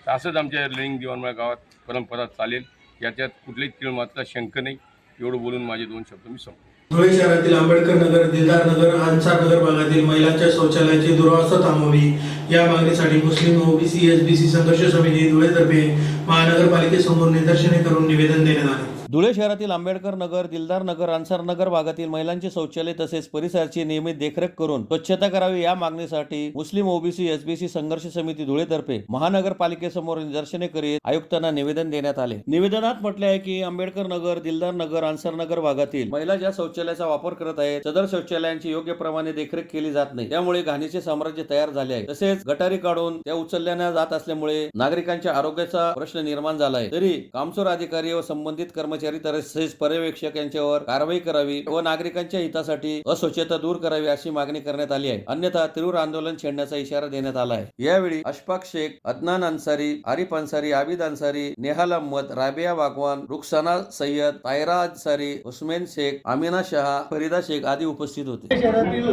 तर असंच आमच्या लळिंग दिवाणमळा गावात परंपरा चालेल, याच्यात कुठल्याही तीळमात्र शंका नाही. एवढं बोलून माझे 2 शब्द मी संपतो. धुळे शहरातील आंबेडकर नगर, दिलदार नगर, अन्सार नगर भागातील महिलांच्या शौचालयाची दुरावस्था थांबवावी या मागणीसाठी मुस्लिम ओबीसी एसबीसी संघर्ष समिती धुळेतर्फे महानगरपालिकेसमोर निदर्शने करून निवेदन देण्यात आले. धुळे शहरातील आंबेडकर नगर, दिलदार नगर, अन्सार नगर भागातील महिलांचे शौचालय तसेच परिसराची नियमित देखरेख करून स्वच्छता करावी या मागणीसाठी मुस्लिम ओबीसी एसबीसी संघर्ष समिती धुळेतर्फे महानगरपालिकेसमोर निदर्शने करीत आयुक्तांना निवेदन देण्यात आले. निवेदनात म्हटले आहे की आंबेडकर नगर, दिलदार नगर, अन्सार नगर भागातील महिला ज्या शौचालयाचा वापर करत आहेत सदर शौचालयांची योग्य प्रमाणे देखरेख केली जात नाही. त्यामुळे घाणीचे साम्राज्य तयार झाले आहे. तसेच गटारी काढून त्या उचलल्या जात असल्यामुळे नागरिकांच्या आरोग्याचा प्रश्न निर्माण झाला आहे. तरी कामचोर अधिकारी व संबंधित कर्मचारी तसेच पर्यवेक्षक यांच्यावर कारवाई करावी व नागरिकांच्या हितासाठी अस्वच्छता दूर करावी अशी मागणी करण्यात आली आहे. अन्यथा तीव्र आंदोलन छेडण्याचा इशारा देण्यात आला आहे. यावेळी अशफाक शेख, अदनान अन्सारी, आरिफ अन्सारी, आबिद अन्सारी, नेहाल अहमद, राबिया बागवान, रुखसाना सय्यद, तायरा अन्सारी, उस्मान शेख, आमिना शहा, फरीदा शेख आदी उपस्थित होते. शहरातील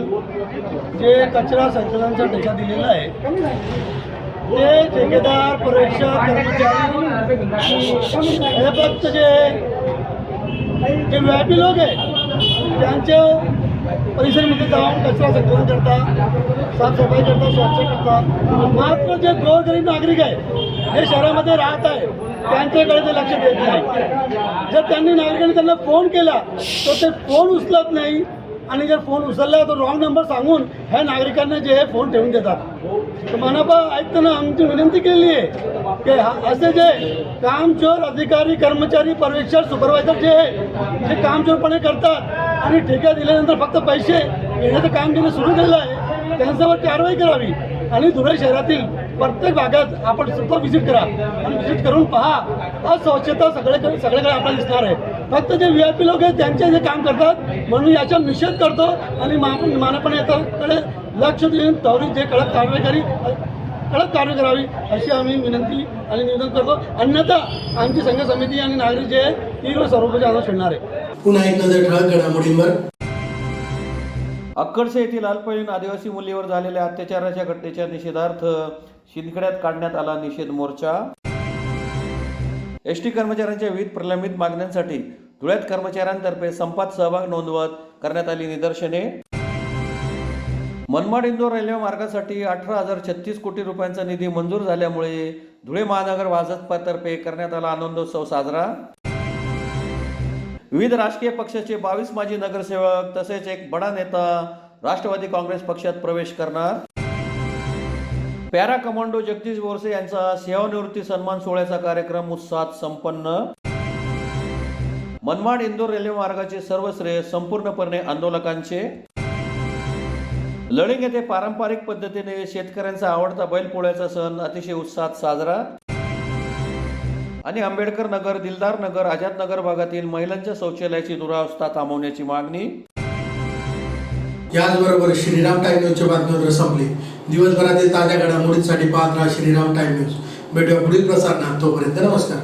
जे कचरा संकलनाचा ठेका दिलेला आहे ते ठेकेदार, पर्यवेक्षक, कर्मचारी हे फक्त जे व्यापी लोक आहे त्यांच्या परिसरामध्ये जाऊन कचरा संकलन करतात, साफसफाई करतात, स्वच्छ करतात. मात्र जे गोरगरीब नागरिक आहे हे शहरामध्ये राहत आहे त्यांच्याकडे ते लक्ष देत नाही. जर त्यांनी नागरिकांनी त्यांना फोन केला तर ते फोन उचलत नाही आणि जर फोन उचलला तर रॉंग नंबर सांगून ह्या नागरिकांना जे हे फोन ठेवून देतात. तर मनापा ऐकताना आमची विनंती केली आहे की असे जे कामचोर अधिकारी, कर्मचारी, पर्यवेक्षक, सुपरवायझर जे कामचोरपणे करतात आणि ठेका दिल्यानंतर फक्त पैसे घेण्याचं काम ज्यांनी सुरू केलेलं आहे त्यांच्यावर कारवाई करावी. आणि धुळे शहरातील प्रत्येक भागात आपण स्वतः व्हिजिट करा आणि व्हिजिट करून पहा. अस्वच्छता सगळीकडे आपल्याला दिसणार आहे. फक्त जे व्हीआयपी लोक आहेत त्यांचे जे काम करतात म्हणून याचा निषेध करतो आणि मानपणे याच्याकडे लक्ष देऊन त्वरित जे कडक कारवाई करी कडक कारवाई करावी अशी आम्ही विनंती आणि निवेदन करतो. अन्यथा आमची संघ समिती आणि नागरिक जे आहे तीव्र स्वरूपाचे आंदोलन छेडणार आहे. पुन्हा एक नजर ठळक घडामोडींवर. अक्कडसे येथील अल्पवयीन आदिवासी मुलीवर झालेल्या अत्याचाराच्या घटनेच्या निषेधार्थ शिंदखेड्यात काढण्यात आला निषेध मोर्चा. एसटी कर्मचाऱ्यांच्या विविध प्रलंबित मागण्यांसाठी धुळ्यात कर्मचाऱ्यांतर्फे संपात सहभाग नोंदवत करण्यात आली निदर्शने. मनमाड इंदोर रेल्वे मार्गासाठी 18,036 कोटी रुपयांचा निधी मंजूर झाल्यामुळे धुळे महानगर भाजपतर्फे करण्यात आला आनंदोत्सव साजरा. विविध राजकीय पक्षाचे 22 माजी नगरसेवक तसेच एक बडा नेता राष्ट्रवादी काँग्रेस पक्षात प्रवेश करणार. पॅरा कमांडो जगदीश बोरसे यांचा सेवानिवृत्ती सन्मान सोहळ्याचा कार्यक्रम उत्साहात संपन्न. मनमाड इंदोर रेल्वे मार्गाचे सर्व श्रेय संपूर्णपणे आंदोलकांचे. लळिंग येथे पारंपरिक पद्धतीने शेतकऱ्यांचा आवडता बैलपोळ्याचा सण अतिशय उत्साहात साजरा. आणि आंबेडकर नगर, दिलदार नगर, आझाद नगर भागातील महिलांच्या शौचालयाची दुरावस्था थांबवण्याची मागणी. याचबरोबर श्रीराम टाइम न्यूजच्या बातमीपत्र संपली. दिवसभरातील ताज्या घडामोडींसाठी पाहत राहा श्रीराम टाइम न्यूज. भेटूया पुढील प्रसारणात. तोपर्यंत नमस्कार.